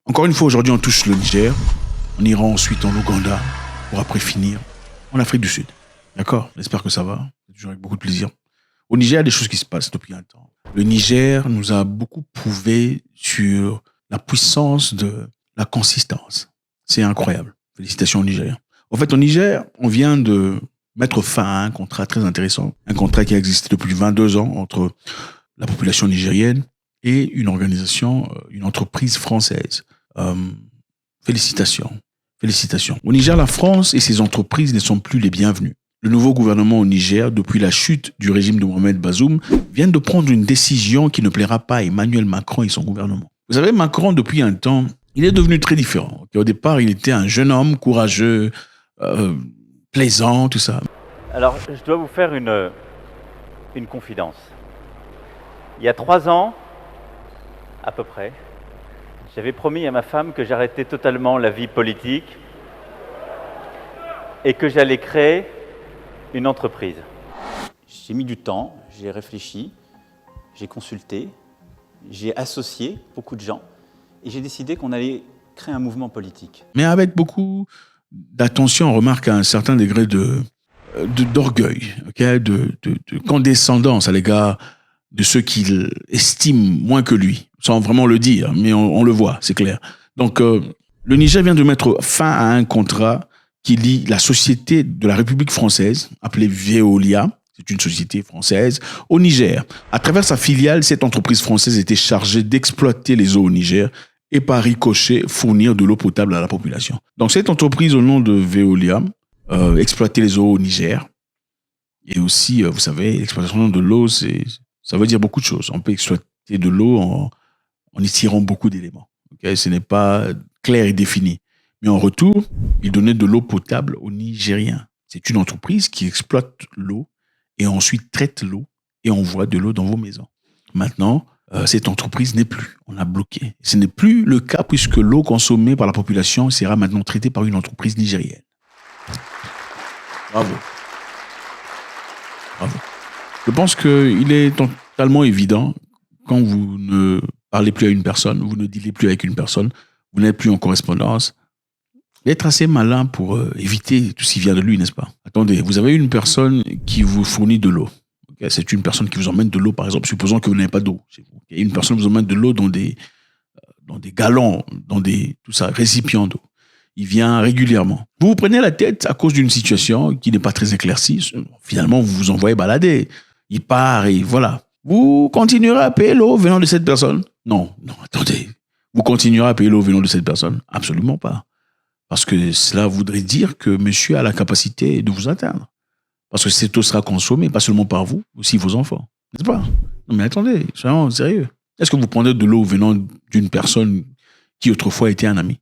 Encore une fois, aujourd'hui, on touche le Niger. On ira ensuite en Ouganda pour après finir en Afrique du Sud. D'accord? J'espère que ça va. C'est toujours avec beaucoup de plaisir. Au Niger, il y a des choses qui se passent depuis un temps. Le Niger nous a beaucoup prouvé sur la puissance de la consistance. C'est incroyable. Félicitations aux Nigériens. En fait, au Niger, on vient de mettre fin à un contrat très intéressant. Un contrat qui a existé depuis 22 ans entre la population nigérienne et une organisation, une entreprise française. Félicitations. Félicitations. Au Niger, la France et ses entreprises ne sont plus les bienvenues. Le nouveau gouvernement au Niger, depuis la chute du régime de Mohamed Bazoum, vient de prendre une décision qui ne plaira pas à Emmanuel Macron et son gouvernement. Vous savez, Macron, depuis un temps, il est devenu très différent. Au départ, il était un jeune homme courageux, plaisant, tout ça. Alors, je dois vous faire une confidence. Il y a 3 ans, à peu près, j'avais promis à ma femme que j'arrêtais totalement la vie politique et que j'allais créer une entreprise. J'ai mis du temps, j'ai réfléchi, j'ai consulté, j'ai associé beaucoup de gens et j'ai décidé qu'on allait créer un mouvement politique. Mais avec beaucoup d'attention, on remarque un certain degré d'orgueil, okay, de condescendance à l'égard de ceux qu'il estime moins que lui, sans vraiment le dire, mais on le voit, c'est clair. Donc, le Niger vient de mettre fin à un contrat qui lie la société de la République française, appelée Veolia, c'est une société française, au Niger. À travers sa filiale, cette entreprise française était chargée d'exploiter les eaux au Niger et par ricochet fournir de l'eau potable à la population. Donc cette entreprise au nom de Veolia exploitait les eaux au Niger. Et aussi, vous savez, l'exploitation de l'eau, ça veut dire beaucoup de choses. On peut exploiter de l'eau en y tirant beaucoup d'éléments. Okay? Ce n'est pas clair et défini. Mais en retour, il donnait de l'eau potable aux Nigériens. C'est une entreprise qui exploite l'eau et ensuite traite l'eau et envoie de l'eau dans vos maisons. Maintenant, cette entreprise n'est plus. On a bloqué. Ce n'est plus le cas puisque l'eau consommée par la population sera maintenant traitée par une entreprise nigérienne. Bravo. Bravo. Je pense qu'il est totalement évident, quand vous ne parlez plus à une personne, vous ne dealez plus avec une personne, vous n'êtes plus en correspondance, d'être assez malin pour éviter tout ce qui vient de lui, n'est-ce pas? Attendez, vous avez une personne qui vous fournit de l'eau. Okay? C'est une personne qui vous emmène de l'eau, par exemple. Supposons que vous n'avez pas d'eau. Okay? Une personne vous emmène de l'eau dans des galons, dans des récipients d'eau. Il vient régulièrement. Vous vous prenez la tête à cause d'une situation qui n'est pas très éclaircie. Finalement, vous vous envoyez balader. Il part et voilà. Vous continuerez à payer l'eau venant de cette personne? Non, attendez. Vous continuerez à payer l'eau venant de cette personne? Absolument pas. Parce que cela voudrait dire que monsieur a la capacité de vous atteindre. Parce que cette eau sera consommée, pas seulement par vous, aussi vos enfants. N'est-ce pas? Non mais attendez, soyons sérieux. Est-ce que vous prenez de l'eau venant d'une personne qui autrefois était un ami?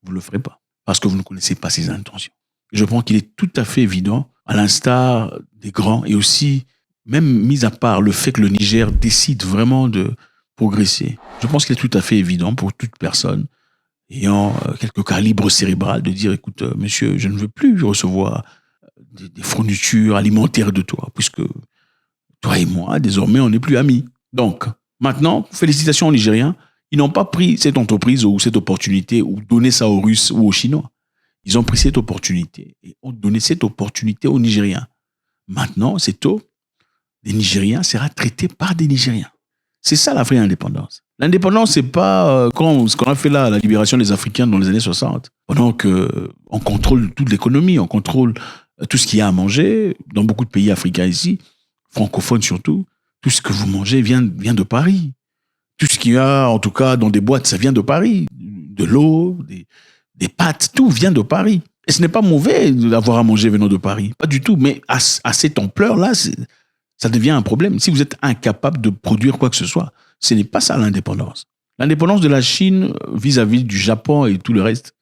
Vous ne le ferez pas. Parce que vous ne connaissez pas ses intentions. Je pense qu'il est tout à fait évident, à l'instar des grands, et aussi, même mis à part le fait que le Niger décide vraiment de progresser, je pense qu'il est tout à fait évident pour toute personne ayant quelque calibre cérébral de dire, écoute, monsieur, je ne veux plus recevoir des fournitures alimentaires de toi, puisque toi et moi, désormais, on n'est plus amis. Donc, maintenant, félicitations aux Nigériens, ils n'ont pas pris cette entreprise ou cette opportunité ou donné ça aux Russes ou aux Chinois. Ils ont pris cette opportunité et ont donné cette opportunité aux Nigériens. Maintenant, cette eau des Nigériens sera traitée par des Nigériens. C'est ça la vraie indépendance. L'indépendance, c'est pas ce qu'on a fait là, la libération des Africains dans les années 60. Pendant qu'on contrôle toute l'économie, on contrôle tout ce qu'il y a à manger. Dans beaucoup de pays africains ici, francophones surtout, tout ce que vous mangez vient de Paris. Tout ce qu'il y a, en tout cas, dans des boîtes, ça vient de Paris. De l'eau, des pâtes, tout vient de Paris. Et ce n'est pas mauvais d'avoir à manger venant de Paris. Pas du tout. Mais à cette ampleur-là, ça devient un problème. Si vous êtes incapable de produire quoi que ce soit, ce n'est pas ça l'indépendance. L'indépendance de la Chine vis-à-vis du Japon et tout le reste,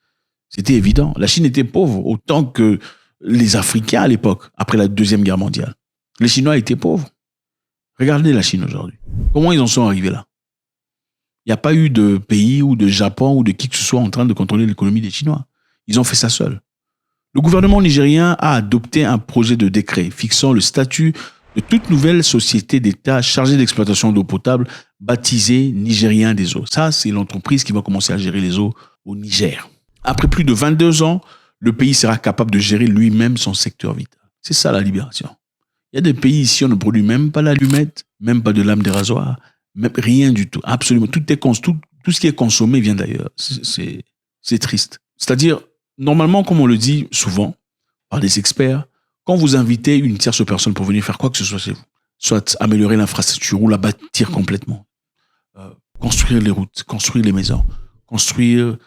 c'était évident. La Chine était pauvre autant que les Africains à l'époque, après la Deuxième Guerre mondiale. Les Chinois étaient pauvres. Regardez la Chine aujourd'hui. Comment ils en sont arrivés là? Il n'y a pas eu de pays ou de Japon ou de qui que ce soit en train de contrôler l'économie des Chinois. Ils ont fait ça seuls. Le gouvernement nigérien a adopté un projet de décret fixant le statut de toute nouvelle société d'État chargée d'exploitation d'eau potable baptisé Nigérien des eaux. Ça, c'est l'entreprise qui va commencer à gérer les eaux au Niger. Après plus de 22 ans, le pays sera capable de gérer lui-même son secteur vital. C'est ça la libération. Il y a des pays ici, on ne produit même pas l'allumette, même pas de lame de rasoir, même rien du tout. Absolument. Tout ce qui est consommé vient d'ailleurs. C'est triste. C'est-à-dire, normalement, comme on le dit souvent par des experts, quand vous invitez une tierce personne pour venir faire quoi que ce soit chez vous, soit améliorer l'infrastructure ou la bâtir complètement, construire les routes, construire les maisons, construire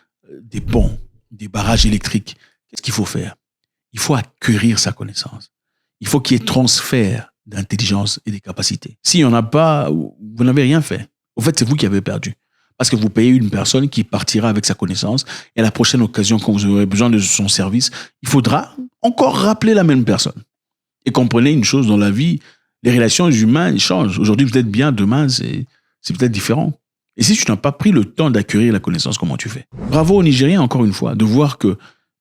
des ponts, des barrages électriques, qu'est-ce qu'il faut faire? Il faut acquérir sa connaissance. Il faut qu'il y ait transfert d'intelligence et des capacités. S'il n'y en a pas, vous n'avez rien fait. Au fait, c'est vous qui avez perdu. Parce que vous payez une personne qui partira avec sa connaissance et à la prochaine occasion, quand vous aurez besoin de son service, il faudra encore rappeler la même personne. Et comprenez une chose dans la vie, les relations humaines changent. Aujourd'hui, vous êtes bien, demain, c'est peut-être différent. Et si tu n'as pas pris le temps d'acquérir la connaissance, comment tu fais? Bravo aux Nigériens, encore une fois, de voir qu'ils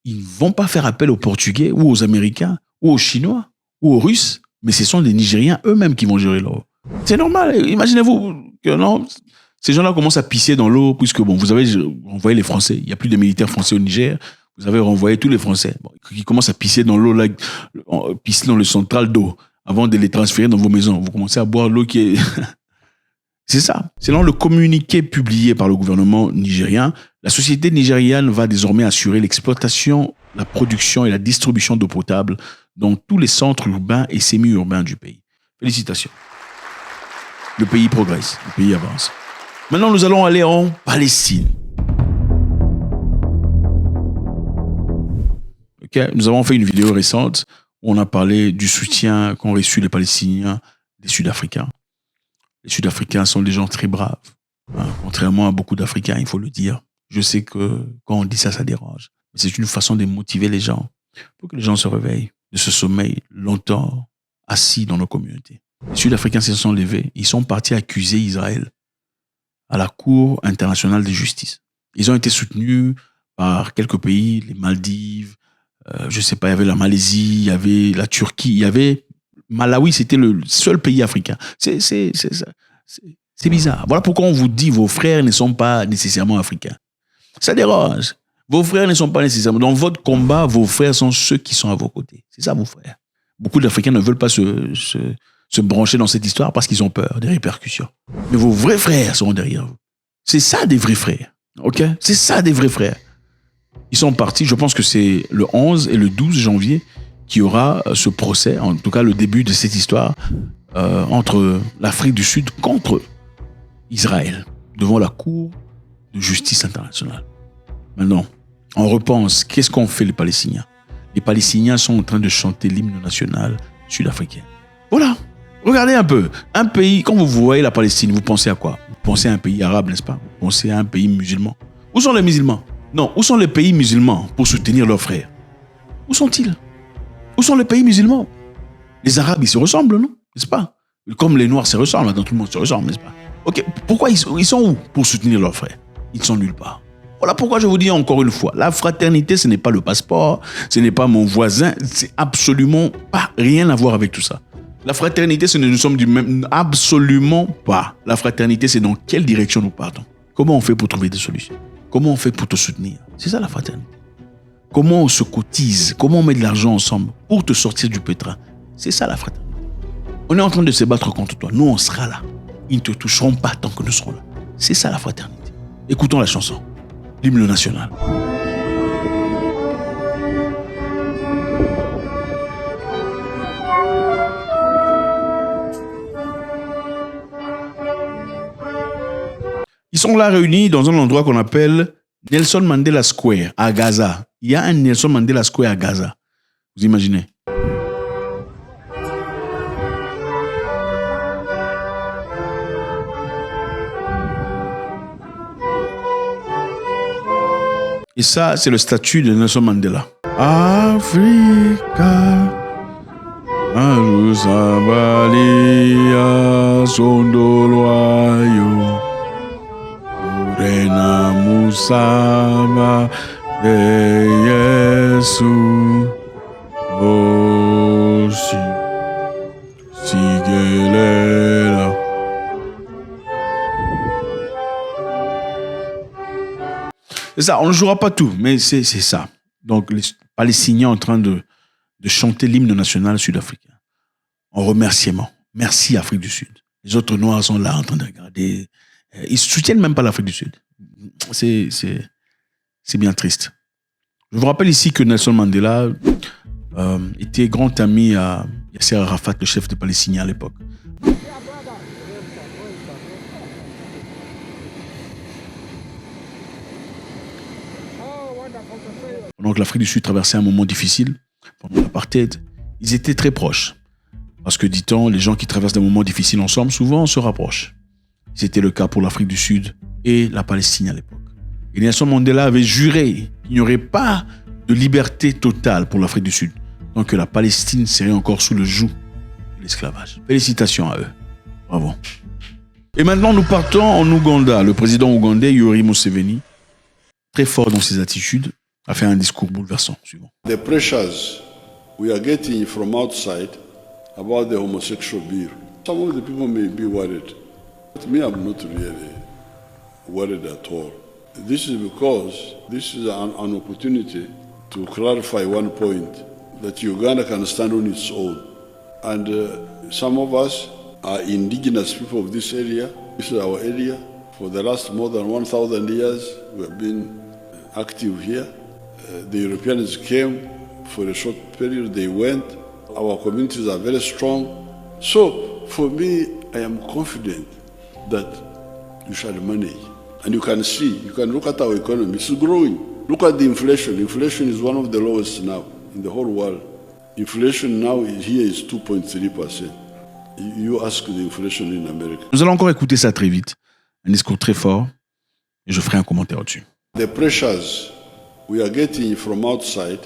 ne vont pas faire appel aux Portugais ou aux Américains ou aux Chinois ou aux Russes, mais ce sont des Nigériens eux-mêmes qui vont gérer l'eau. C'est normal. Imaginez-vous que non, ces gens-là commencent à pisser dans l'eau, puisque bon, vous avez renvoyé les Français. Il n'y a plus de militaires français au Niger. Vous avez renvoyé tous les Français. Bon, qui commencent à pisser dans l'eau, là, pisser dans le central d'eau, avant de les transférer dans vos maisons. Vous commencez à boire l'eau qui est... C'est ça. Selon le communiqué publié par le gouvernement nigérien, la société nigériane va désormais assurer l'exploitation, la production et la distribution d'eau potable dans tous les centres urbains et semi-urbains du pays. Félicitations. Le pays progresse, le pays avance. Maintenant, nous allons aller en Palestine. Okay. Nous avons fait une vidéo récente où on a parlé du soutien qu'ont reçu les Palestiniens des Sud-Africains. Les Sud-Africains sont des gens très braves. Hein. Contrairement à beaucoup d'Africains, il faut le dire. Je sais que quand on dit ça, ça dérange. Mais c'est une façon de motiver les gens pour que les gens se réveillent de ce sommeil longtemps assis dans nos communautés. Les Sud-Africains se sont levés. Ils sont partis accuser Israël à la Cour internationale de justice. Ils ont été soutenus par quelques pays, les Maldives, je sais pas, il y avait la Malaisie, il y avait la Turquie, il y avait Malawi, c'était le seul pays africain. C'est bizarre. Voilà pourquoi on vous dit vos frères ne sont pas nécessairement africains. Ça dérange. Vos frères ne sont pas nécessairement... Dans votre combat, vos frères sont ceux qui sont à vos côtés. C'est ça, vos frères. Beaucoup d'Africains ne veulent pas se brancher dans cette histoire parce qu'ils ont peur des répercussions. Mais vos vrais frères seront derrière vous. C'est ça des vrais frères. OK? C'est ça des vrais frères. Ils sont partis, je pense que c'est le 11 et le 12 janvier qu'il y aura ce procès, en tout cas le début de cette histoire, entre l'Afrique du Sud contre Israël, devant la Cour de justice internationale. Maintenant, on repense, qu'est-ce qu'ont fait les Palestiniens? Les Palestiniens sont en train de chanter l'hymne national sud-africain. Voilà, regardez un peu. Un pays, quand vous voyez la Palestine, vous pensez à quoi? Vous pensez à un pays arabe, n'est-ce pas? Vous pensez à un pays musulman. Où sont les musulmans? Non, où sont les pays musulmans pour soutenir leurs frères? Où sont-ils? Où sont les pays musulmans? Les Arabes, ils se ressemblent, non? N'est-ce pas? Comme les Noirs se ressemblent, maintenant tout le monde se ressemble, n'est-ce pas? Ok, pourquoi ils sont où pour soutenir leurs frères? Ils ne sont nulle part. Voilà pourquoi je vous dis encore une fois, la fraternité, ce n'est pas le passeport, ce n'est pas mon voisin, c'est absolument pas rien à voir avec tout ça. La fraternité, ce nous sommes du même, absolument pas. La fraternité, c'est dans quelle direction nous partons? Comment on fait pour trouver des solutions? Comment on fait pour te soutenir? C'est ça la fraternité. Comment on se cotise? Comment on met de l'argent ensemble pour te sortir du pétrin? C'est ça la fraternité. On est en train de se battre contre toi. Nous, on sera là. Ils ne te toucheront pas tant que nous serons là. C'est ça la fraternité. Écoutons la chanson. L'hymne national. Ils sont là réunis dans un endroit qu'on appelle Nelson Mandela Square à Gaza. Il y a un Nelson Mandela Square à Gaza. Vous imaginez? Et ça, c'est le statut de Nelson Mandela. Africa, Arusabalia, Sondoloayo, Urena Musama, de Yesu, Oshi, Sigelela. C'est ça, on ne jouera pas tout, mais c'est ça. Donc, les Palestiniens en train de chanter l'hymne national sud-africain en remerciement. Merci Afrique du Sud. Les autres Noirs sont là en train de regarder. Ils ne soutiennent même pas l'Afrique du Sud. C'est bien triste. Je vous rappelle ici que Nelson Mandela était grand ami à Yasser Arafat, le chef des Palestiniens à l'époque. Pendant que l'Afrique du Sud traversait un moment difficile, pendant l'apartheid, ils étaient très proches. Parce que, dit-on, les gens qui traversent des moments difficiles ensemble, souvent, se rapprochent. C'était le cas pour l'Afrique du Sud et la Palestine à l'époque. Et Nelson Mandela avait juré qu'il n'y aurait pas de liberté totale pour l'Afrique du Sud, tant que la Palestine serait encore sous le joug de l'esclavage. Félicitations à eux. Bravo. Et maintenant, nous partons en Ouganda. Le président ougandais, Yoweri Museveni, très fort dans ses attitudes, a fait un discours bouleversant. Suivant. The pressures we are getting from outside about the homosexual bill. Some of the people may be worried. But me, I'm not really worried at all. This is because this is an opportunity to clarify one point, that Uganda can stand on its own. And some of us are indigenous people of this area. This is our area. For the last more than 1,000 years, we have been active here. The Europeans came for a short period, they went. Our communities are very strong. So, for me, I am confident that you shall manage. And you can see, you can look at our economy, it's growing. Look at the inflation. Inflation is one of the lowest now in the whole world. Inflation now here is 2.3%. You ask the inflation in America. Nous allons encore écouter ça très vite. Un discours très fort. Et je ferai un commentaire au-dessus. The pressures we are getting from outside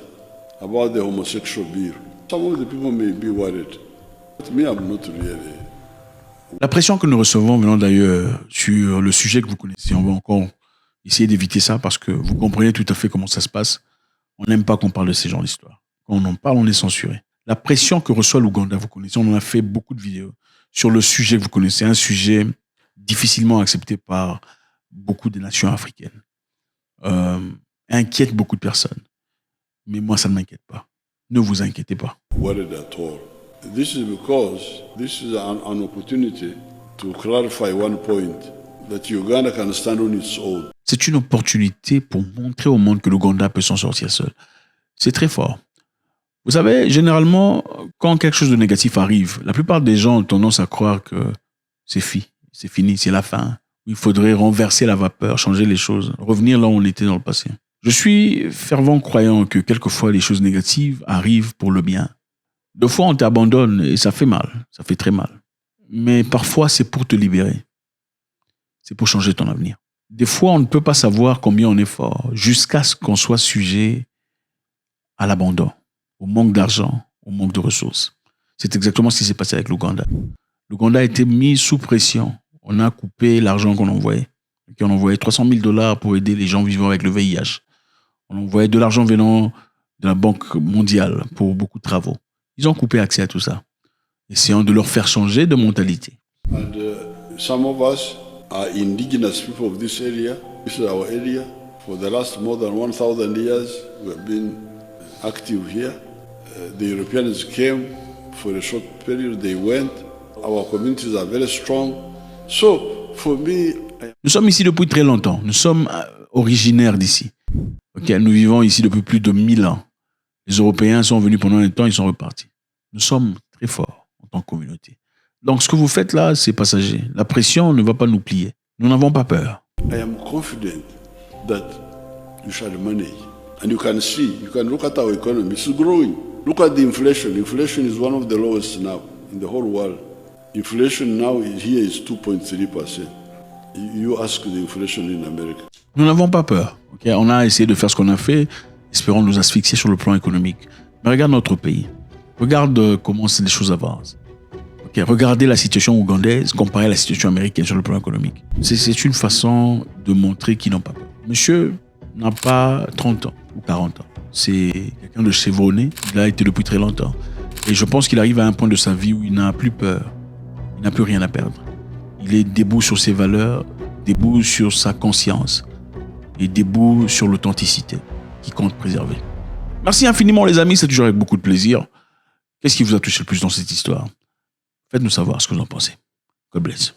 about the homosexual bill. Some of the people may be worried. But me, I'm not really. La pression que nous recevons venant d'ailleurs sur le sujet que vous connaissez, on va encore essayer d'éviter ça parce que vous comprenez tout à fait comment ça se passe. On n'aime pas qu'on parle de ces genres d'histoires. Quand on en parle, on est censuré. La pression que reçoit l'Ouganda, vous connaissez, on en a fait beaucoup de vidéos sur le sujet que vous connaissez, un sujet difficilement accepté par beaucoup des nations africaines. Inquiète beaucoup de personnes. Mais moi, ça ne m'inquiète pas. Ne vous inquiétez pas. Worried at all. This is because this is an opportunity to clarify one point, that Uganda can stand on its own. C'est une opportunité pour montrer au monde que l'Ouganda peut s'en sortir seul. C'est très fort. Vous savez, généralement, quand quelque chose de négatif arrive, la plupart des gens ont tendance à croire que c'est fini, c'est la fin. Il faudrait renverser la vapeur, changer les choses, revenir là où on était dans le passé. Je suis fervent croyant que quelquefois les choses négatives arrivent pour le bien. Deux fois on t'abandonne et ça fait mal, ça fait très mal. Mais parfois c'est pour te libérer. C'est pour changer ton avenir. Des fois on ne peut pas savoir combien on est fort jusqu'à ce qu'on soit sujet à l'abandon, au manque d'argent, au manque de ressources. C'est exactement ce qui s'est passé avec l'Ouganda. L'Ouganda a été mis sous pression. On a coupé l'argent qu'on envoyait. On envoyait $300 000 pour aider les gens vivant avec le VIH. On envoyait de l'argent venant de la Banque mondiale pour beaucoup de travaux. Ils ont coupé accès à tout ça, essayant de leur faire changer de mentalité. And some of us are indigenous people of this area. This is our area. For the last more than 1,000 years, we have been active here. The Europeans came for a short period, they went. Our communities are very strong. So, for me, nous sommes ici depuis très longtemps. Nous sommes originaires d'ici. Okay, nous vivons ici depuis plus de 1000 ans. Les Européens sont venus pendant un temps, ils sont repartis. Nous sommes très forts en tant que communauté. Donc, ce que vous faites là, c'est passager. La pression ne va pas nous plier. Nous n'avons pas peur. I am confident that you shall manage. And you can see, you can look at our economy, it's growing. Look at the inflation. Inflation is one of the lowest now in the whole world. Inflation now here is 2.3%. You ask the inflation in America. Nous n'avons pas peur. Okay? On a essayé de faire ce qu'on a fait, espérons nous asphyxier sur le plan économique. Mais regarde notre pays. Regarde comment les choses avancent. Okay? Regardez la situation ougandaise comparée à la situation américaine sur le plan économique. C'est une façon de montrer qu'ils n'ont pas peur. Monsieur n'a pas 30 ans ou 40 ans. C'est quelqu'un de chevronné. Il a été depuis très longtemps. Et je pense qu'il arrive à un point de sa vie où il n'a plus peur. Il n'a plus rien à perdre. Il est debout sur ses valeurs, debout sur sa conscience. et debout sur l'authenticité qui compte préserver. Merci infiniment les amis, c'est toujours avec beaucoup de plaisir. Qu'est-ce qui vous a touché le plus dans cette histoire? Faites-nous savoir ce que vous en pensez. God bless.